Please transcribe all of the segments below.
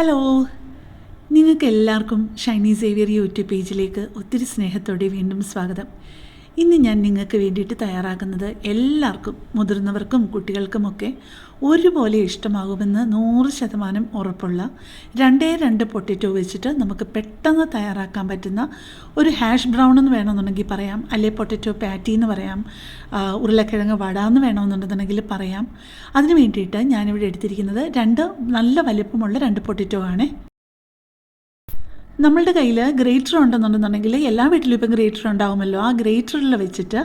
Hello, നിങ്ങൾക്ക് എല്ലാവർക്കും Shiny Xavier YouTube പേജിലേക്ക് ഒത്തിരി സ്നേഹത്തോടെ വീണ്ടും സ്വാഗതം. ഇന്ന് ഞാൻ നിങ്ങൾക്ക് വേണ്ടിയിട്ട് തയ്യാറാക്കുന്നത് എല്ലാവർക്കും, മുതിർന്നവർക്കും കുട്ടികൾക്കുമൊക്കെ ഒരുപോലെ ഇഷ്ടമാകുമെന്ന് 100% ഉറപ്പുള്ള 2 പൊട്ടറ്റോ വെച്ചിട്ട് നമുക്ക് പെട്ടെന്ന് തയ്യാറാക്കാൻ പറ്റുന്ന ഒരു ഹാഷ് ബ്രൗൺ എന്ന് വേണമെന്നുണ്ടെങ്കിൽ പറയാം, അല്ലെ പൊട്ടറ്റോ പാറ്റി എന്ന് പറയാം, ഉരുളക്കിഴങ്ങ് വട എന്ന് വേണമെന്നുണ്ടെന്നുണ്ടെങ്കിൽ പറയാം. അതിന് വേണ്ടിയിട്ട് ഞാനിവിടെ എടുത്തിരിക്കുന്നത് 2 നല്ല വലിപ്പമുള്ള 2 പൊട്ടറ്റോ ആണ്. നമ്മളുടെ കയ്യിൽ ഗ്രേറ്റർ ഉണ്ടെന്നുണ്ടെന്നുണ്ടെങ്കിൽ എല്ലാ വീട്ടിലും ഇപ്പം ഗ്രേറ്റർ ഉണ്ടാകുമല്ലോ. ആ ഗ്രേറ്ററിൽ വെച്ചിട്ട്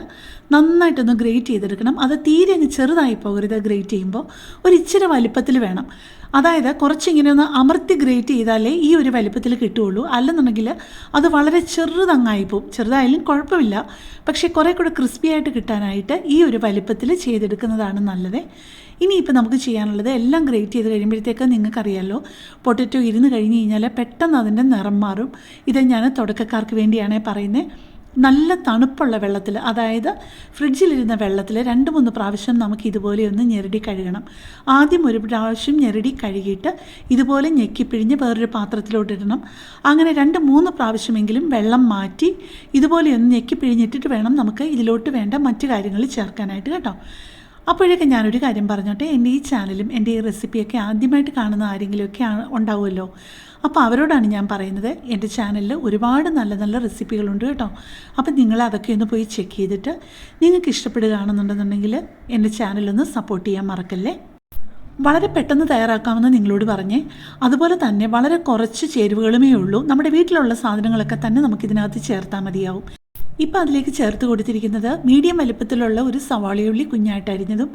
നന്നായിട്ടൊന്ന് ഗ്രേറ്റ് ചെയ്തെടുക്കണം. അത് തീരെ അങ്ങ് ചെറുതായി പോകരുത്. ഗ്രേറ്റ് ചെയ്യുമ്പോൾ ഒരു ഇച്ചിരി വലിപ്പത്തിൽ വേണം. അതായത് കുറച്ചിങ്ങനെ ഒന്ന് അമർത്തി ഗ്രേറ്റ് ചെയ്താലേ ഈ ഒരു വലിപ്പത്തിൽ കിട്ടുകയുള്ളൂ. അല്ലെന്നുണ്ടെങ്കിൽ അത് വളരെ ചെറുതങ്ങായിപ്പോവും. ചെറുതായാലും കുഴപ്പമില്ല, പക്ഷേ കുറേ കൂടെ ക്രിസ്പി ആയിട്ട് കിട്ടാനായിട്ട് ഈ ഒരു വലിപ്പത്തിൽ ചെയ്തെടുക്കുന്നതാണ് നല്ലത്. ഇനിയിപ്പോൾ നമുക്ക് ചെയ്യാനുള്ളത് എല്ലാം ഗ്രേറ്റ് ചെയ്ത് കഴിയുമ്പോഴത്തേക്ക് നിങ്ങൾക്കറിയാമല്ലോ, പൊട്ടറ്റോ ഇരുന്ന് കഴിഞ്ഞ് കഴിഞ്ഞാൽ പെട്ടെന്ന് അതിൻ്റെ നിറം മാറും. ഇത് ഞാൻ തുടക്കക്കാർക്ക് വേണ്ടിയാണ് പറയുന്നത്. നല്ല തണുപ്പുള്ള വെള്ളത്തിൽ, അതായത് ഫ്രിഡ്ജിലിരുന്ന വെള്ളത്തിൽ 2-3 പ്രാവശ്യം നമുക്ക് ഇതുപോലെ ഒന്ന് ഞെരടി കഴുകണം. ആദ്യം ഒരു പ്രാവശ്യം ഞെരടി കഴുകിയിട്ട് ഇതുപോലെ ഞെക്കിപ്പിഴിഞ്ഞ് വേറൊരു പാത്രത്തിലോട്ടിടണം. അങ്ങനെ 2-3 പ്രാവശ്യമെങ്കിലും വെള്ളം മാറ്റി ഇതുപോലെ ഒന്ന് ഞെക്കിപ്പിഴിഞ്ഞിട്ടിട്ട് വേണം നമുക്ക് ഇതിലോട്ട് വേണ്ട മറ്റു കാര്യങ്ങൾ ചേർക്കാനായിട്ട് കേട്ടോ. അപ്പോഴൊക്കെ ഞാനൊരു കാര്യം പറഞ്ഞോട്ടെ, എൻ്റെ ഈ ചാനലും എൻ്റെ ഈ റെസിപ്പിയൊക്കെ ആദ്യമായിട്ട് കാണുന്ന ആരെങ്കിലുമൊക്കെ ഉണ്ടാവുമല്ലോ. അപ്പോൾ അവരോടാണ് ഞാൻ പറയുന്നത്, എൻ്റെ ചാനലിൽ ഒരുപാട് നല്ല നല്ല റെസിപ്പികളുണ്ട് കേട്ടോ. അപ്പം നിങ്ങൾ അതൊക്കെ ഒന്ന് പോയി ചെക്ക് ചെയ്തിട്ട് നിങ്ങൾക്ക് ഇഷ്ടപ്പെടുകയാണെന്നുണ്ടെന്നുണ്ടെങ്കിൽ എൻ്റെ ചാനലൊന്ന് സപ്പോർട്ട് ചെയ്യാൻ മറക്കല്ലേ. വളരെ പെട്ടെന്ന് തയ്യാറാക്കാമെന്ന് നിങ്ങളോട് പറഞ്ഞേ. അതുപോലെ തന്നെ വളരെ കുറച്ച് ചേരുവകളുമേ ഉള്ളൂ. നമ്മുടെ വീട്ടിലുള്ള സാധനങ്ങളൊക്കെ തന്നെ നമുക്കിതിനകത്ത് ചേർത്താൽ മതിയാവും. ഇപ്പം അതിലേക്ക് ചേർത്ത് കൊടുത്തിരിക്കുന്നത് മീഡിയം വലിപ്പത്തിലുള്ള ഒരു സവാളയുള്ളി കുഞ്ഞായിട്ട് അരിഞ്ഞതും,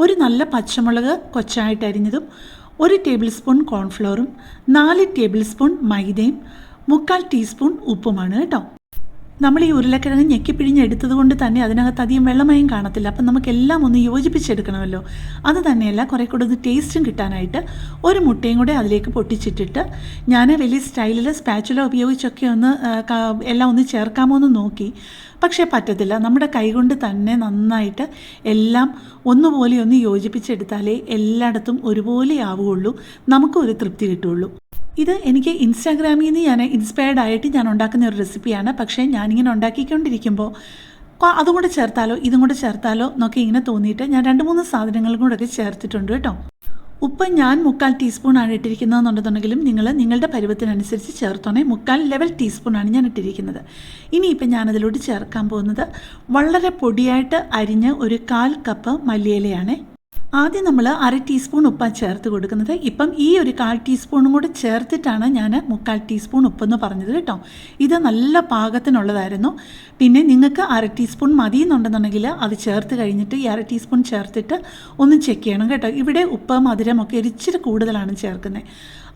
ഒരു നല്ല പച്ചമുളക് കൊച്ചായിട്ട് അരിഞ്ഞതും, 1 ടേബിൾ സ്പൂൺ കോൺഫ്ലോറും, 4 ടേബിൾ സ്പൂൺ മൈദയും, 1/4 ടീസ്പൂൺ ഉപ്പുമാണ് കേട്ടോ. നമ്മൾ ഈ ഉരുളക്കിഴങ്ങ് ഞെക്കിപ്പിഴിഞ്ഞെടുത്തത് കൊണ്ട് തന്നെ അതിനകത്ത് അധികം വെള്ളമയം കാണത്തില്ല. അപ്പം നമുക്കെല്ലാം ഒന്ന് യോജിപ്പിച്ചെടുക്കണമല്ലോ. അത് തന്നെയല്ല, കുറേ കൂടെ ഒന്ന് ടേസ്റ്റും കിട്ടാനായിട്ട് ഒരു മുട്ടയും കൂടെ അതിലേക്ക് പൊട്ടിച്ചിട്ടിട്ട് ഞാൻ വലിയ സ്റ്റൈലിൽ സ്പാച്ചുല ഉപയോഗിച്ചൊക്കെ ഒന്ന് എല്ലാം ഒന്ന് ചേർക്കാമോ എന്ന് നോക്കി. പക്ഷേ പറ്റത്തില്ല. നമ്മുടെ കൈകൊണ്ട് തന്നെ നന്നായിട്ട് എല്ലാം ഒന്നുപോലെ ഒന്ന് യോജിപ്പിച്ചെടുത്താലേ എല്ലായിടത്തും ഒരുപോലെ ആവുകയുള്ളൂ, നമുക്കും ഒരു തൃപ്തി കിട്ടുകയുള്ളൂ. ഇത് എനിക്ക് ഇൻസ്റ്റാഗ്രാമിൽ നിന്ന് ഞാൻ ഇൻസ്പയർഡ് ആയിട്ട് ഞാൻ ഉണ്ടാക്കുന്ന ഒരു റെസിപ്പിയാണ്. പക്ഷേ ഞാനിങ്ങനെ ഉണ്ടാക്കിക്കൊണ്ടിരിക്കുമ്പോൾ അതും കൂടെ ചേർത്താലോ ഇതും കൂടെ ചേർത്താലോ എന്നൊക്കെ ഇങ്ങനെ തോന്നിയിട്ട് ഞാൻ 2-3 സാധനങ്ങളും കൂടെയൊക്കെ ചേർത്തിട്ടുണ്ട് കേട്ടോ. ഉപ്പ് ഞാൻ 1/4 ടീസ്പൂണാണ് ഇട്ടിരിക്കുന്നതെന്നുണ്ടെന്നുണ്ടെങ്കിലും നിങ്ങൾ നിങ്ങളുടെ പരുവത്തിനനുസരിച്ച് ചേർത്തോണേ. 1/4 ലെവൽ ടീസ്പൂണാണ് ഞാൻ ഇട്ടിരിക്കുന്നത്. ഇനിയിപ്പം ഞാനതിലോട്ട് ചേർക്കാൻ പോകുന്നത് വളരെ പൊടിയായിട്ട് അരിഞ്ഞ് ഒരു 1/4 കപ്പ് മല്ലിയിലയാണ്. ആദ്യം നമ്മൾ 1/2 ടീസ്പൂൺ ഉപ്പാണ് ചേർത്ത് കൊടുക്കുന്നത്. ഇപ്പം ഈ ഒരു 1/4 ടീസ്പൂണും കൂടെ ചേർത്തിട്ടാണ് ഞാൻ 1/4 ടീസ്പൂൺ ഉപ്പെന്ന് പറഞ്ഞത് കേട്ടോ. ഇത് നല്ല പാകത്തിനുള്ളതായിരുന്നു. പിന്നെ നിങ്ങൾക്ക് 1/2 ടീസ്പൂൺ മതി എന്നുണ്ടെന്നുണ്ടെങ്കിൽ അത് ചേർത്ത് കഴിഞ്ഞിട്ട് ഈ 1/2 ടീസ്പൂൺ ചേർത്തിട്ട് ഒന്ന് ചെക്ക് ചെയ്യണം കേട്ടോ. ഇവിടെ ഉപ്പ് മധുരമൊക്കെ ഇച്ചിരി കൂടുതലാണ് ചേർക്കുന്നത്.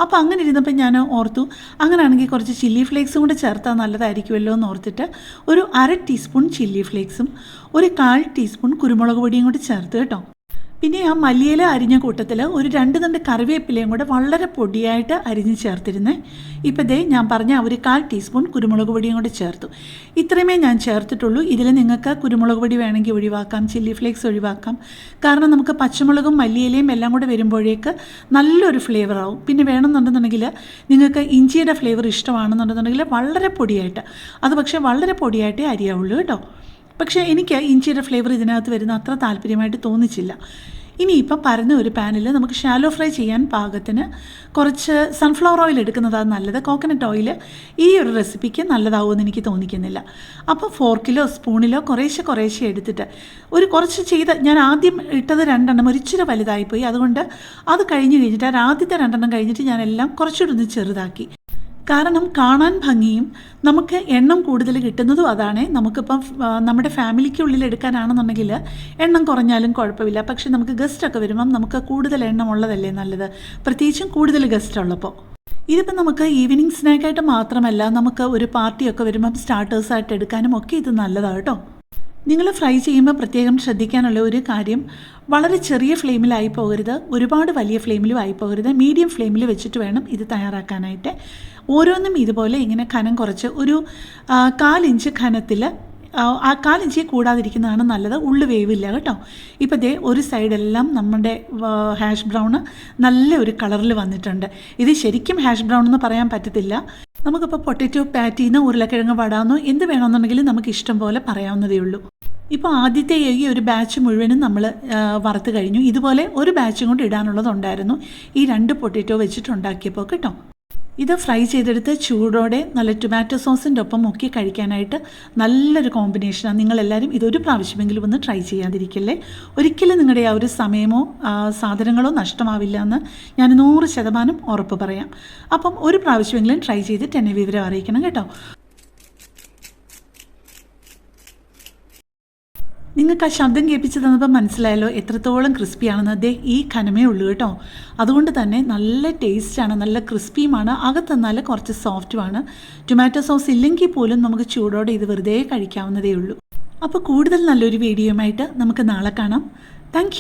അപ്പോൾ അങ്ങനെ ഇരുന്നപ്പോൾ ഞാൻ ഓർത്തു, അങ്ങനെയാണെങ്കിൽ കുറച്ച് ചില്ലി ഫ്ലേക്സും കൂടെ ചേർത്താൽ നല്ലതായിരിക്കുമല്ലോ എന്ന് ഓർത്തിട്ട് ഒരു 1/2 ടീസ്പൂൺ ചില്ലി ഫ്ലേക്സും ഒരു 1/4 ടീസ്പൂൺ കുരുമുളക് പൊടിയും കൂടി ചേർത്ത് കേട്ടോ. പിന്നെ ആ മല്ലിയില അരിഞ്ഞ കൂട്ടത്തിൽ ഒരു 2 തണ്ട് കറിവേപ്പിലയും കൂടെ വളരെ പൊടിയായിട്ട് അരിഞ്ഞ് ചേർത്തിരുന്നേ. ഇപ്പോൾ ദേ ഞാൻ പറഞ്ഞ ഒരു 1/4 ടീസ്പൂൺ കുരുമുളക് പൊടിയും കൂടെ ചേർത്തു. ഇത്രയുമേ ഞാൻ ചേർത്തിട്ടുള്ളൂ. ഇതിൽ നിങ്ങൾക്ക് കുരുമുളക് പൊടി വേണമെങ്കിൽ ഒഴിവാക്കാം, ചില്ലി ഫ്ലേക്സ് ഒഴിവാക്കാം. കാരണം നമുക്ക് പച്ചമുളകും മല്ലിയിലയും എല്ലാം കൂടെ വരുമ്പോഴേക്ക് നല്ലൊരു ഫ്ലേവർ ആവും. പിന്നെ വേണമെന്നുണ്ടെന്നുണ്ടെങ്കിൽ നിങ്ങൾക്ക് ഇഞ്ചിയുടെ ഫ്ലേവർ ഇഷ്ടമാണെന്നുണ്ടെന്നുണ്ടെങ്കിൽ വളരെ പൊടിയായിട്ട്, അത് പക്ഷേ വളരെ പൊടിയായിട്ടേ അരിയാവുള്ളൂ കേട്ടോ. പക്ഷേ എനിക്ക് ഇഞ്ചിയുടെ ഫ്ലേവർ ഇതിനകത്ത് വരുന്ന അത്ര താല്പര്യമായിട്ട് തോന്നിച്ചില്ല. ഇനിയിപ്പം പരന്ന ഒരു പാനിൽ നമുക്ക് ഷാലോ ഫ്രൈ ചെയ്യാൻ പാകത്തിന് കുറച്ച് സൺഫ്ലവർ ഓയിൽ എടുക്കുന്നതാണ് നല്ലത്. കോക്കനട്ട് ഓയിൽ ഈ ഒരു റെസിപ്പിക്ക് നല്ലതാവുമെന്ന് എനിക്ക് തോന്നിക്കുന്നില്ല. അപ്പോൾ ഫോർക്കിലോ സ്പൂണിലോ കുറേശ്ശെ എടുത്തിട്ട് കുറച്ച് ചെയ്ത്, ഞാൻ ആദ്യം ഇട്ടത് 2 ഒരിച്ചിരി വലുതായിപ്പോയി. അതുകൊണ്ട് അത് കഴിഞ്ഞിട്ട് ആദ്യത്തെ 2 കഴിഞ്ഞിട്ട് ഞാനെല്ലാം കുറച്ചുകൂടി ഒന്ന് ചെറുതാക്കി. കാരണം കാണാൻ ഭംഗിയും നമുക്ക് എണ്ണം കൂടുതൽ കിട്ടുന്നതും അതാണ്. നമുക്കിപ്പം നമ്മുടെ ഫാമിലിക്കുള്ളിൽ എടുക്കാനാണെന്നുണ്ടെങ്കിൽ എണ്ണം കുറഞ്ഞാലും കുഴപ്പമില്ല. പക്ഷെ നമുക്ക് ഗസ്റ്റൊക്കെ വരുമ്പം നമുക്ക് കൂടുതൽ എണ്ണം ഉള്ളതല്ലേ നല്ലത്, പ്രത്യേകിച്ചും കൂടുതൽ ഗസ്റ്റ് ഉള്ളപ്പോൾ. ഇതിപ്പോൾ നമുക്ക് ഈവനിങ് സ്നാക്കായിട്ട് മാത്രമല്ല, നമുക്ക് ഒരു പാർട്ടിയൊക്കെ വരുമ്പം സ്റ്റാർട്ടേഴ്സായിട്ട് എടുക്കാനും ഒക്കെ ഇത് നല്ലതാണ് കേട്ടോ. നിങ്ങൾ ഫ്രൈ ചെയ്യുമ്പോൾ പ്രത്യേകം ശ്രദ്ധിക്കാനുള്ള ഒരു കാര്യം, വളരെ ചെറിയ ഫ്ലെയിമിലായി പോകരുത്, ഒരുപാട് വലിയ ഫ്ലെയിമിലും ആയി പോകരുത്. മീഡിയം ഫ്ലെയിമിൽ വെച്ചിട്ട് വേണം ഇത് തയ്യാറാക്കാനായിട്ട്. ഓരോന്നും ഇതുപോലെ ഇങ്ങനെ കനം കുറച്ച് ഒരു 1/4 ഇഞ്ച് കനത്തിൽ ആ 1/4 ഇഞ്ച് കൂടാതിരിക്കുന്നതാണ് നല്ലത്, ഉള്ളു വേവില്ല കേട്ടോ. ഇപ്പോൾ ദേ ഒരു സൈഡെല്ലാം നമ്മുടെ ഹാഷ് ബ്രൗണ് നല്ല ഒരു കളറിൽ വന്നിട്ടുണ്ട്. ഇത് ശരിക്കും ഹാഷ് ബ്രൗൺ എന്ന് പറയാൻ പറ്റത്തില്ല. നമുക്കിപ്പോൾ പൊട്ടറ്റോ പാറ്റീന്നോ ഉരുളക്കിഴങ്ങ് വടാന്നോ എന്ത് വേണമെന്നുണ്ടെങ്കിലും നമുക്ക് ഇഷ്ടം പോലെ പറയാവുന്നതേ ഉള്ളൂ. ഇപ്പോൾ ആദ്യത്തെ ഈ ഒരു ബാച്ച് മുഴുവനും നമ്മൾ വറുത്ത് കഴിഞ്ഞു. ഇതുപോലെ ഒരു ബാച്ചും കൊണ്ട് ഇടാനുള്ളതുണ്ടായിരുന്നു ഈ 2 പൊട്ടറ്റോ വെച്ചിട്ടുണ്ടാക്കിയപ്പോൾ കേട്ടോ. ഇത് ഫ്രൈ ചെയ്തെടുത്ത് ചൂടോടെ നല്ല ടൊമാറ്റോ സോസിൻ്റെ ഒപ്പം മുക്കി കഴിക്കാനായിട്ട് നല്ലൊരു കോമ്പിനേഷനാണ്. നിങ്ങളെല്ലാവരും ഇതൊരു പ്രാവശ്യമെങ്കിലും ഒന്ന് ട്രൈ ചെയ്യാതിരിക്കല്ലേ. ഒരിക്കലും നിങ്ങളുടെ ആ ഒരു സമയമോ സാധനങ്ങളോ നഷ്ടമാവില്ല എന്ന് ഞാൻ 100% ഉറപ്പ് പറയാം. അപ്പം ഒരു പ്രാവശ്യമെങ്കിലും ട്രൈ ചെയ്തിട്ട് എന്നെ വിവരം അറിയിക്കണം കേട്ടോ. നിങ്ങൾക്ക് ആ ശബ്ദം കേൾപ്പിച്ച് തന്നപ്പോൾ മനസ്സിലായല്ലോ എത്രത്തോളം ക്രിസ്പിയാണെന്ന്. അതേ ഈ ഖനമേ ഉള്ളൂ കേട്ടോ. അതുകൊണ്ട് തന്നെ നല്ല ടേസ്റ്റാണ്, നല്ല ക്രിസ്പിയുമാണ്, അകത്തെന്നാൽ കുറച്ച് സോഫ്റ്റുമാണ്. ടൊമാറ്റോ സോസ് ഇല്ലെങ്കിൽ പോലും നമുക്ക് ചൂടോടെ ഇത് വെറുതെ കഴിക്കാവുന്നതേ ഉള്ളൂ. അപ്പോൾ കൂടുതൽ നല്ലൊരു വീഡിയോയുമായിട്ട് നമുക്ക് നാളെ കാണാം. താങ്ക്